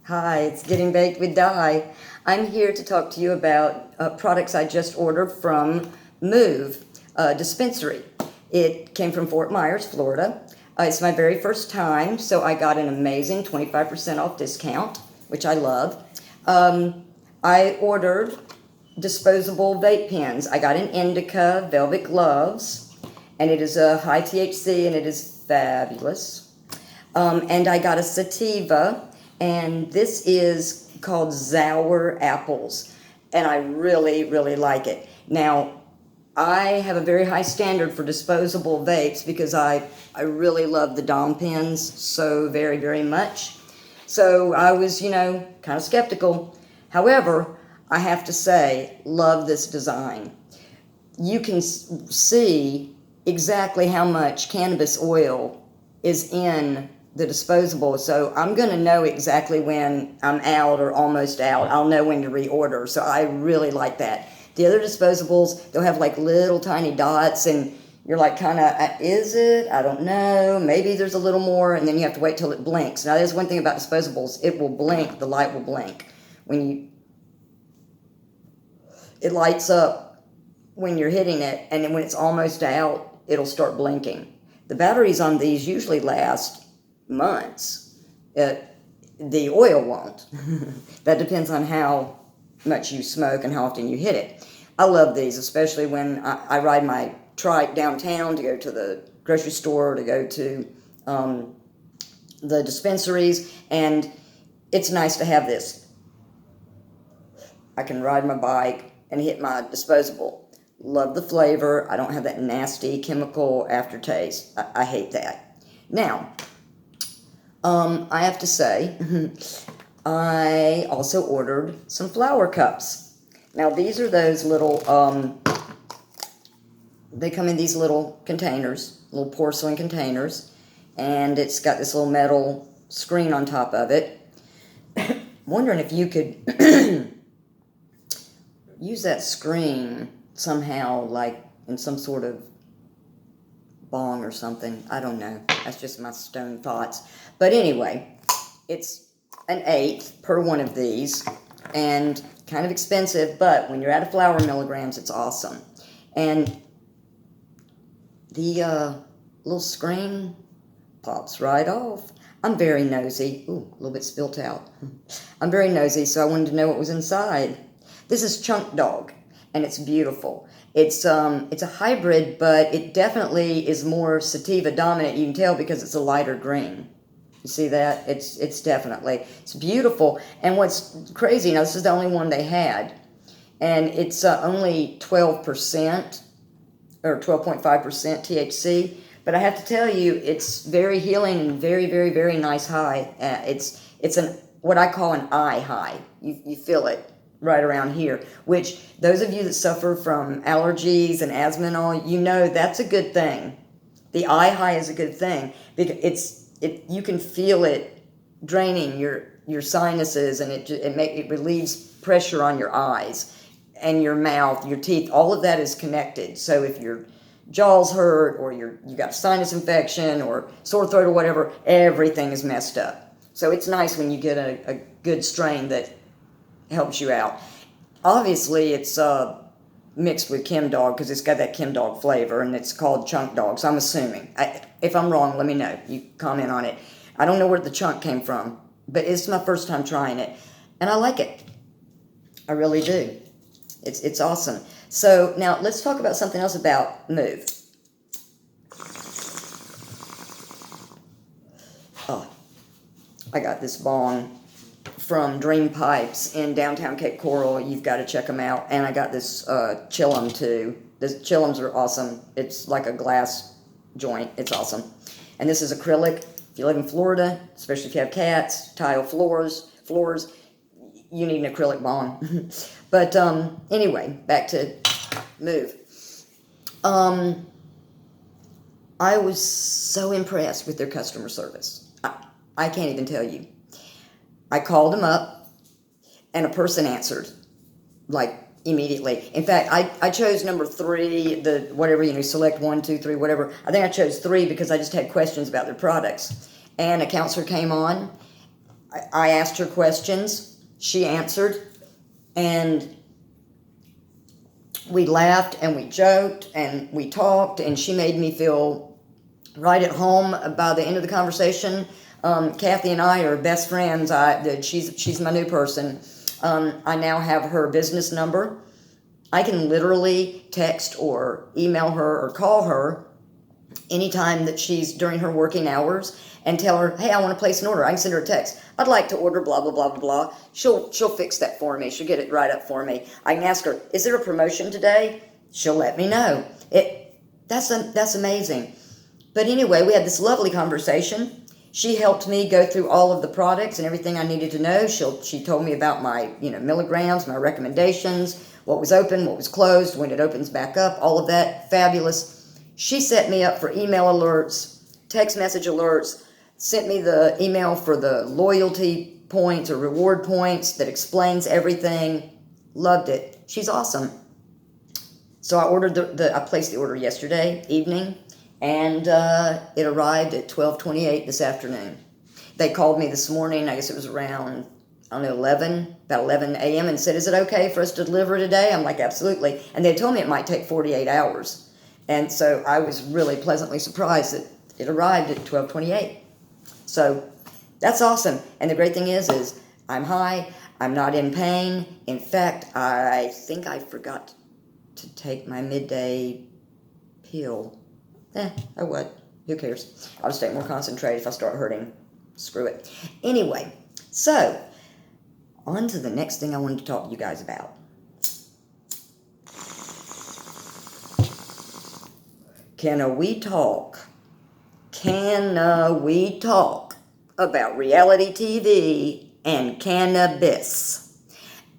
Hi, it's Getting Baked with Di. I'm here to talk to you about products I just ordered from Move Dispensary. It came from Fort Myers, Florida. It's my very first time, so I got an amazing 25% off discount, which I love. I ordered disposable vape pens. I got an indica velvet gloves, and it is a high THC, and it is fabulous. And I got a sativa, and this is called Sour Apples, and I really, really like it. Now, I have a very high standard for disposable vapes because I really love the Dom pens so very, very much. So I was, kind of skeptical. However, I have to say, love this design. You can see exactly how much cannabis oil is in the disposable, so I'm going to know exactly when I'm out or almost out. I'll know when to reorder, so I really like that. The other disposables, they'll have like little tiny dots, and you're like kind of, is it? I don't know. Maybe there's a little more, and then you have to wait till it blinks. Now, there's one thing about disposables. It will blink. The light will blink. It lights up when you're hitting it, and then when it's almost out, it'll start blinking. The batteries on these usually last months. The oil won't. That depends on how much you smoke and how often you hit it. I love these, especially when I ride my trike downtown to go to the grocery store, to go to the dispensaries, and it's nice to have this. I can ride my bike and hit my disposable. Love the flavor. I don't have that nasty chemical aftertaste. I hate that. Now, I have to say, I also ordered some flower cups. Now, these are those little, they come in these little containers, little porcelain containers, and it's got this little metal screen on top of it. Wondering if you could use that screen somehow, like in some sort of bong or something. I don't know. That's just my stone thoughts. But anyway, it's an eighth per one of these, and kind of expensive, but when you're out of flower milligrams, it's awesome. And the little screen pops right off. I'm very nosy. Ooh, a little bit spilt out. I'm very nosy, so I wanted to know what was inside. This is Chunk Dog, and it's beautiful. It's a hybrid, but it definitely is more sativa dominant. You can tell because it's a lighter green. You see that? It's definitely, it's beautiful. And what's crazy, now this is the only one they had, and it's only 12% or 12.5% THC. But I have to tell you, it's very healing and very, very, very nice high. It's what I call an eye high. You feel it right around here, which those of you that suffer from allergies and asthma and all, that's a good thing. The eye high is a good thing because you can feel it draining your sinuses, and it relieves pressure on your eyes and your mouth, your teeth. All of that is connected. So if your jaws hurt or you got a sinus infection or sore throat or whatever, everything is messed up. So it's nice when you get a good strain that helps you out. Obviously, it's mixed with Chem Dog because it's got that Chem Dog flavor, and it's called Chunk Dog. So I'm assuming. If I'm wrong, let me know. You comment on it. I don't know where the chunk came from, but it's my first time trying it, and I like it. I really do. It's awesome. So now let's talk about something else about Move. Oh, I got this bong from Dream Pipes in downtown Cape Coral. You've got to check them out. And I got this Chillum too. The Chillums are awesome. It's like a glass joint. It's awesome. And this is acrylic. If you live in Florida, especially if you have cats, tile floors, you need an acrylic bong. But anyway, back to Move. I was so impressed with their customer service. I can't even tell you. I called them up, and a person answered, like, immediately. In fact, I chose number 3, the whatever, select 1, 2, 3, whatever. I think I chose 3 because I just had questions about their products. And a counselor came on. I asked her questions. She answered. And we laughed and we joked and we talked. And she made me feel right at home. By the end of the conversation, Kathy and I are best friends. She's my new person. I now have her business number. I can literally text or email her or call her anytime that she's during her working hours and tell her, hey, I want to place an order. I can send her a text. I'd like to order blah, blah, blah, blah, blah. She'll fix that for me. She'll get it right up for me. I can ask her, is there a promotion today? She'll let me know. That's amazing. But anyway, we had this lovely conversation. She helped me go through all of the products and everything I needed to know. She told me about my milligrams, my recommendations, what was open, what was closed, when it opens back up, all of that. Fabulous. She set me up for email alerts, text message alerts, sent me the email for the loyalty points or reward points that explains everything. Loved it. She's awesome. So I ordered I placed the order yesterday evening, and it arrived at 12:28 this afternoon. They called me this morning, I guess it was around, I don't know, about 11 a.m. and said, is it okay for us to deliver today? I'm like, absolutely. And they told me it might take 48 hours. And so I was really pleasantly surprised that it arrived at 12:28. So that's awesome. And the great thing is I'm high, I'm not in pain. In fact, I think I forgot to take my midday pill. Oh what? Who cares? I'll just stay more concentrated. If I start hurting, screw it. Anyway, so on to the next thing I wanted to talk to you guys about. Canna we talk about reality TV and cannabis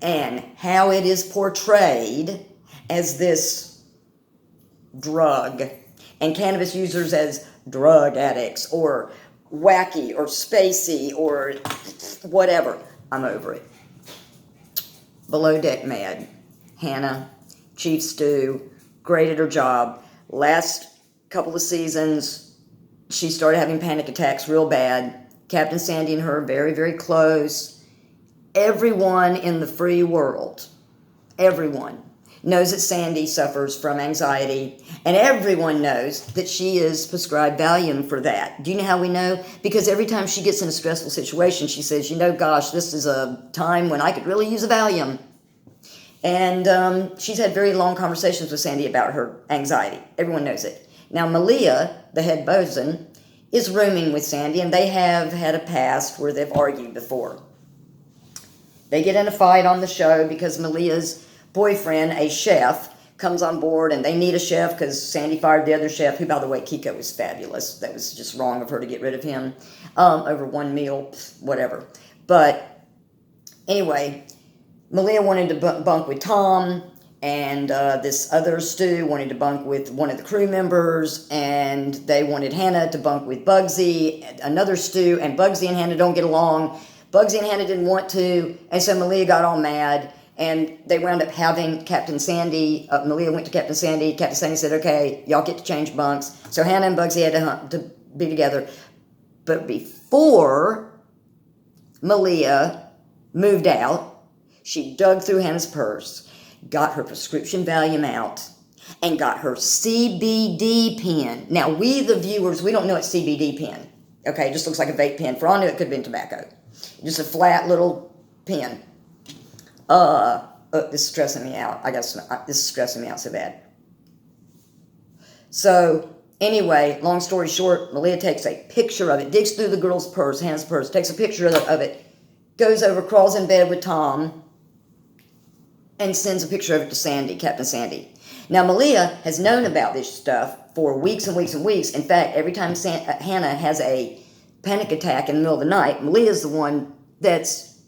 and how it is portrayed as this drug and cannabis users as drug addicts or wacky or spacey or whatever. I'm over it. Below Deck Mad. Hannah, Chief Stew, great at her job. Last couple of seasons, she started having panic attacks real bad. Captain Sandy and her very, very close. Everyone in the free world, everyone knows that Sandy suffers from anxiety, and everyone knows that she is prescribed Valium for that. Do you know how we know? Because every time she gets in a stressful situation, she says, gosh, this is a time when I could really use a Valium. And she's had very long conversations with Sandy about her anxiety. Everyone knows it. Now, Malia, the head bosun, is rooming with Sandy, and they have had a past where they've argued before. They get in a fight on the show because Malia's boyfriend, a chef, comes on board, and they need a chef because Sandy fired the other chef, who, by the way, Kiko was fabulous. That was just wrong of her to get rid of him over one meal, whatever. But anyway, Malia wanted to bunk with Tom, and this other stew wanted to bunk with one of the crew members, and they wanted Hannah to bunk with Bugsy, another stew, and Bugsy and Hannah don't get along. Bugsy and Hannah didn't want to, and so Malia got all mad, and they wound up having Captain Sandy. Malia went to Captain Sandy. Captain Sandy said, okay, y'all get to change bunks. So Hannah and Bugsy had to be together. But before Malia moved out, she dug through Hannah's purse, got her prescription Valium out, and got her CBD pen. Now, we, the viewers, we don't know it's CBD pen. Okay, it just looks like a vape pen. For all I knew, it could have been tobacco. Just a flat little pen. This is stressing me out. This is stressing me out so bad. So, anyway, long story short, Malia takes a picture of it, digs through the girl's purse, Hannah's purse, takes a picture of it, goes over, crawls in bed with Tom, and sends a picture of it to Sandy, Captain Sandy. Now, Malia has known about this stuff for weeks and weeks and weeks. In fact, every time Hannah has a panic attack in the middle of the night, Malia's the one that's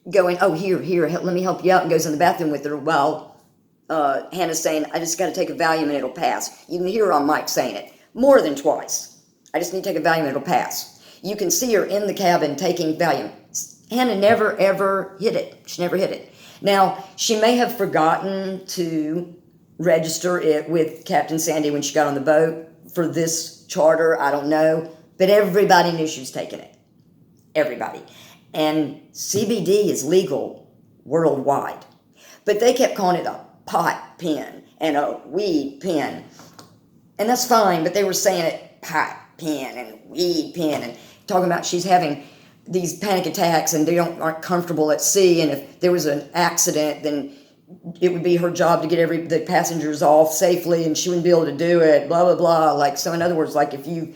going, oh, here, let me help you out, and goes in the bathroom with her while Hannah's saying, I just got to take a Valium and it'll pass. You can hear her on mic saying it more than twice. I just need to take a Valium and it'll pass. You can see her in the cabin taking Valium. Hannah never, ever hit it. She never hit it. Now, she may have forgotten to register it with Captain Sandy when she got on the boat for this charter. I don't know. But everybody knew she was taking it. Everybody. And CBD is legal worldwide. But they kept calling it a pot pen and a weed pen. And that's fine, but they were saying it pot pen and weed pen and talking about she's having these panic attacks and aren't comfortable at sea, and if there was an accident, then it would be her job to get the passengers off safely, and she wouldn't be able to do it, blah, blah, blah. Like, so in other words, like if you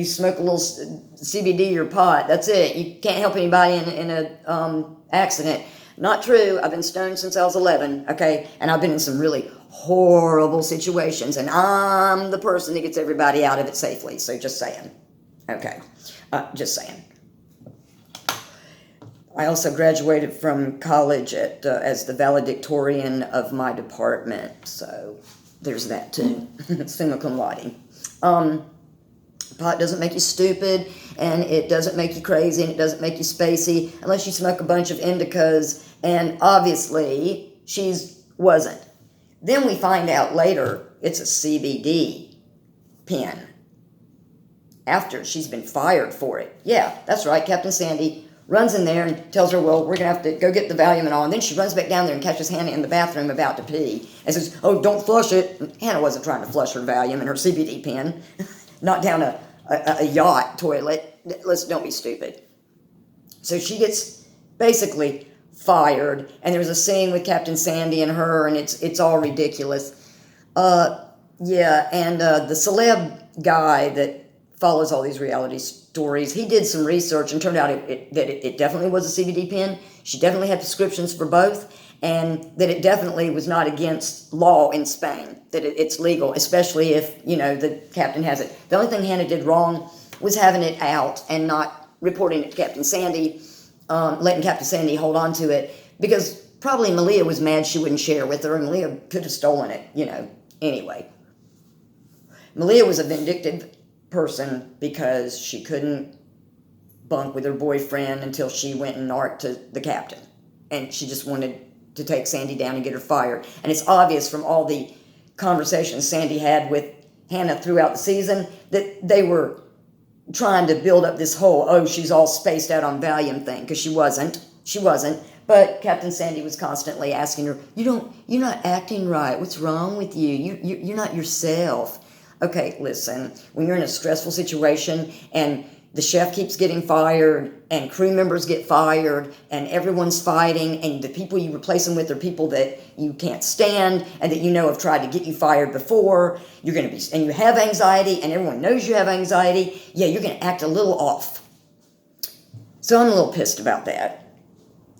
smoke a little CBD or pot, that's it. You can't help anybody in a accident. Not true. I've been stoned since I was 11, okay? And I've been in some really horrible situations, and I'm the person that gets everybody out of it safely. So just saying. Okay. Just saying. I also graduated from college as the valedictorian of my department, so there's that too. Summa cum laude. Pot doesn't make you stupid, and it doesn't make you crazy, and it doesn't make you spacey, unless you smoke a bunch of indicas, and obviously wasn't. Then we find out later it's a CBD pen. After she's been fired for it. Yeah, that's right, Captain Sandy runs in there and tells her, well, we're going to have to go get the Valium and all. And then she runs back down there and catches Hannah in the bathroom about to pee and says, oh, don't flush it. And Hannah wasn't trying to flush her Valium and her CBD pen, not down a yacht toilet. Don't be stupid. So she gets basically fired, and there's a scene with Captain Sandy and her, and it's all ridiculous. Yeah, and the celeb guy that follows all these reality stories, he did some research and turned out that it definitely was a CBD pen. She definitely had prescriptions for both, and that it definitely was not against law in Spain, that it's legal, especially if, the captain has it. The only thing Hannah did wrong was having it out and not reporting it to Captain Sandy, letting Captain Sandy hold on to it, because probably Malia was mad she wouldn't share with her, and Malia could have stolen it, Anyway, Malia was a vindictive person because she couldn't bunk with her boyfriend until she went and narked to the captain, and she just wanted to take Sandy down and get her fired. And it's obvious from all the conversations Sandy had with Hannah throughout the season that they were trying to build up this whole, oh, she's all spaced out on Valium thing, because she wasn't, but Captain Sandy was constantly asking her, you're not acting right, what's wrong with you, you're not yourself. Okay, listen, when you're in a stressful situation and the chef keeps getting fired and crew members get fired and everyone's fighting and the people you replace them with are people that you can't stand and that have tried to get you fired before, and you have anxiety and everyone knows you have anxiety, yeah, you're going to act a little off. So I'm a little pissed about that.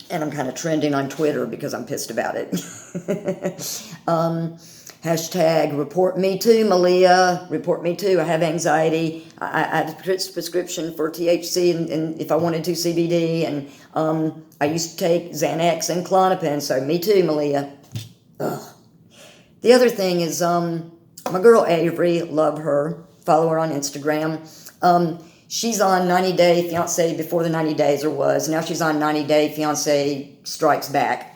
And I'm kind of trending on Twitter because I'm pissed about it. Hashtag report me too, Malia. Report me too. I have anxiety. I had a prescription for THC and if I wanted to CBD. And I used to take Xanax and Klonopin. So me too, Malia. Ugh. The other thing is my girl Avery, love her. Follow her on Instagram. She's on 90 Day Fiancé before the 90 days was. Now she's on 90 Day Fiancé Strikes Back.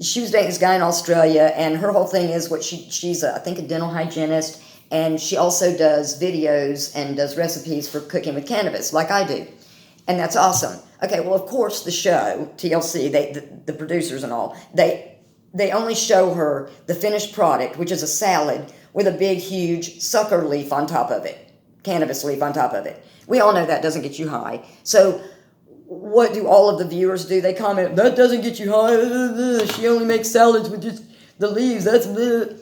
She was dating this guy in Australia, and her whole thing is she's I think a dental hygienist, and she also does videos and does recipes for cooking with cannabis, like I do. And that's awesome. Okay, well, of course, the show, TLC, the producers and all, they only show her the finished product, which is a salad with a big, huge sucker leaf on top of it, cannabis leaf on top of it. We all know that doesn't get you high. So what do all of the viewers do? They comment, that doesn't get you high. She only makes salads with just the leaves. That's bleh.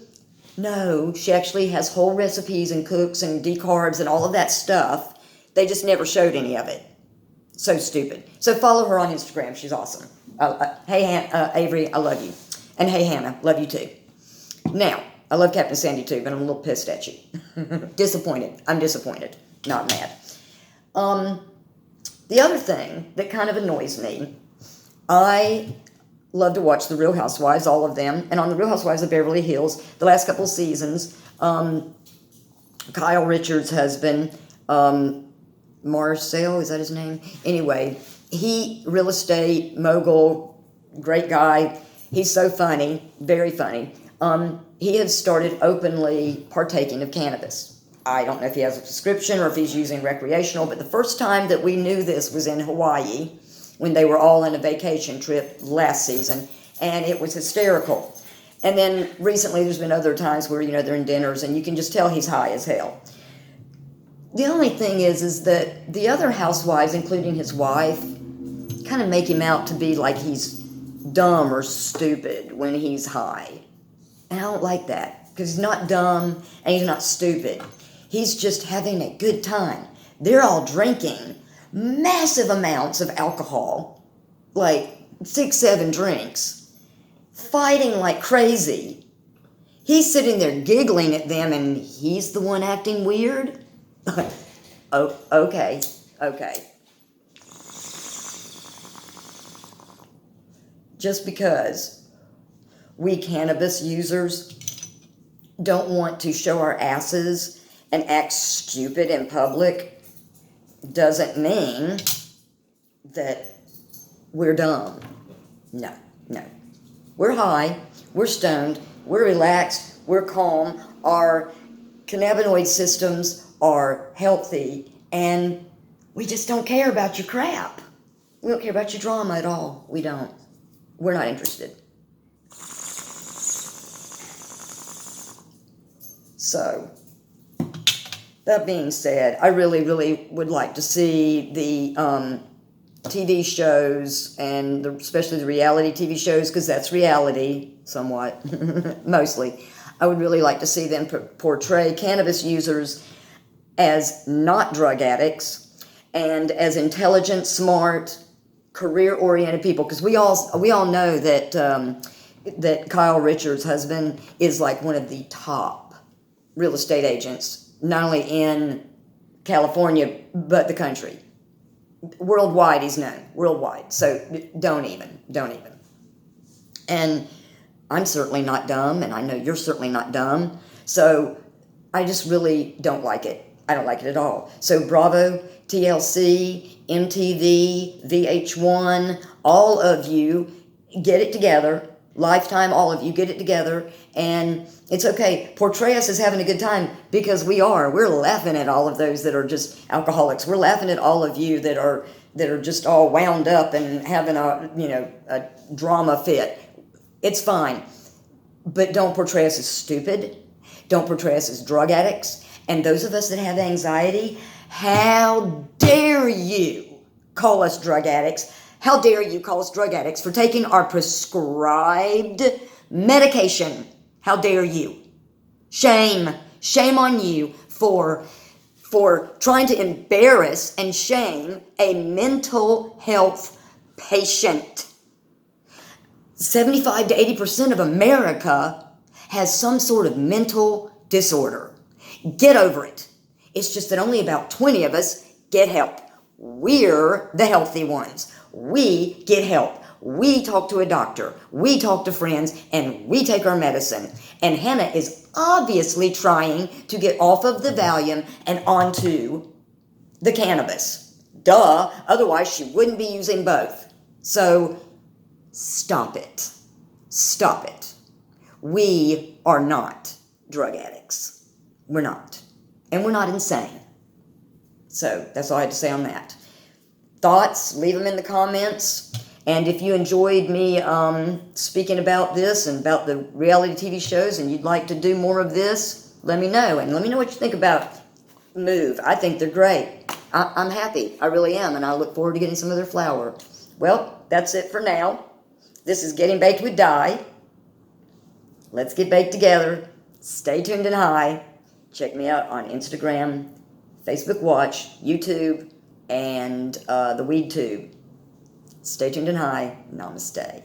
No, she actually has whole recipes and cooks and decarbs and all of that stuff. They just never showed any of it. So stupid. So follow her on Instagram. She's awesome. Hey, Avery, I love you. And hey, Hannah, love you too. Now, I love Captain Sandy too, but I'm a little pissed at you. Disappointed. I'm disappointed. Not mad. The other thing that kind of annoys me, I love to watch The Real Housewives, all of them. And on The Real Housewives of Beverly Hills, the last couple of seasons, Kyle Richards' husband, Marcel, is that his name? Anyway, real estate mogul, great guy. He's so funny, very funny. He has started openly partaking of cannabis. I don't know if he has a prescription or if he's using recreational, but the first time that we knew this was in Hawaii when they were all on a vacation trip last season, and it was hysterical. And then recently there's been other times where, they're in dinners and you can just tell he's high as hell. The only thing is that the other housewives, including his wife, kind of make him out to be like he's dumb or stupid when he's high. And I don't like that, because he's not dumb and he's not stupid. He's just having a good time. They're all drinking massive amounts of alcohol, like 6-7 drinks, fighting like crazy. He's sitting there giggling at them and he's the one acting weird? Oh, okay. Just because we cannabis users don't want to show our asses and act stupid in public doesn't mean that we're dumb. No. We're high, we're stoned, we're relaxed, we're calm, our cannabinoid systems are healthy, and we just don't care about your crap. We don't care about your drama at all. We don't. We're not interested. So, that being said, I really, really would like to see the TV shows, and especially the reality TV shows, because that's reality, somewhat, mostly. I would really like to see them portray cannabis users as not drug addicts and as intelligent, smart, career-oriented people, because we all know that that Kyle Richards' husband is like one of the top real estate agents, not only in California but the country. Worldwide, he's known. Worldwide. So don't even. And I'm certainly not dumb, and I know you're certainly not dumb. So I just really don't like it. I don't like it at all. So Bravo, TLC, MTV, VH1, all of you get it together. Lifetime, all of you get it together. And it's okay. Portray us as having a good time, because we are. We're laughing at all of those that are just alcoholics. We're laughing at all of you that are just all wound up and having a drama fit. It's fine. But don't portray us as stupid. Don't portray us as drug addicts. And those of us that have anxiety, how dare you call us drug addicts? How dare you call us drug addicts for taking our prescribed medication? How dare you? Shame. Shame on you for trying to embarrass and shame a mental health patient. 75 to 80% of America has some sort of mental disorder. Get over it. It's just that only about 20 of us get help. We're the healthy ones. We get help. We talk to a doctor. We talk to friends, and we take our medicine. And Hannah is obviously trying to get off of the Valium and onto the cannabis. Duh. Otherwise, she wouldn't be using both. So, stop it. Stop it. We are not drug addicts. We're not. And we're not insane. So, that's all I had to say on that. Thoughts? Leave them in the comments. And if you enjoyed me speaking about this and about the reality TV shows and you'd like to do more of this, let me know. And let me know what you think about Move. I think they're great. I'm happy. I really am. And I look forward to getting some of their flour. Well, that's it for now. This is Getting Baked with Di. Let's get baked together. Stay tuned and high. Check me out on Instagram, Facebook Watch, YouTube, and the Weed Tube. Stay tuned and high. Namaste.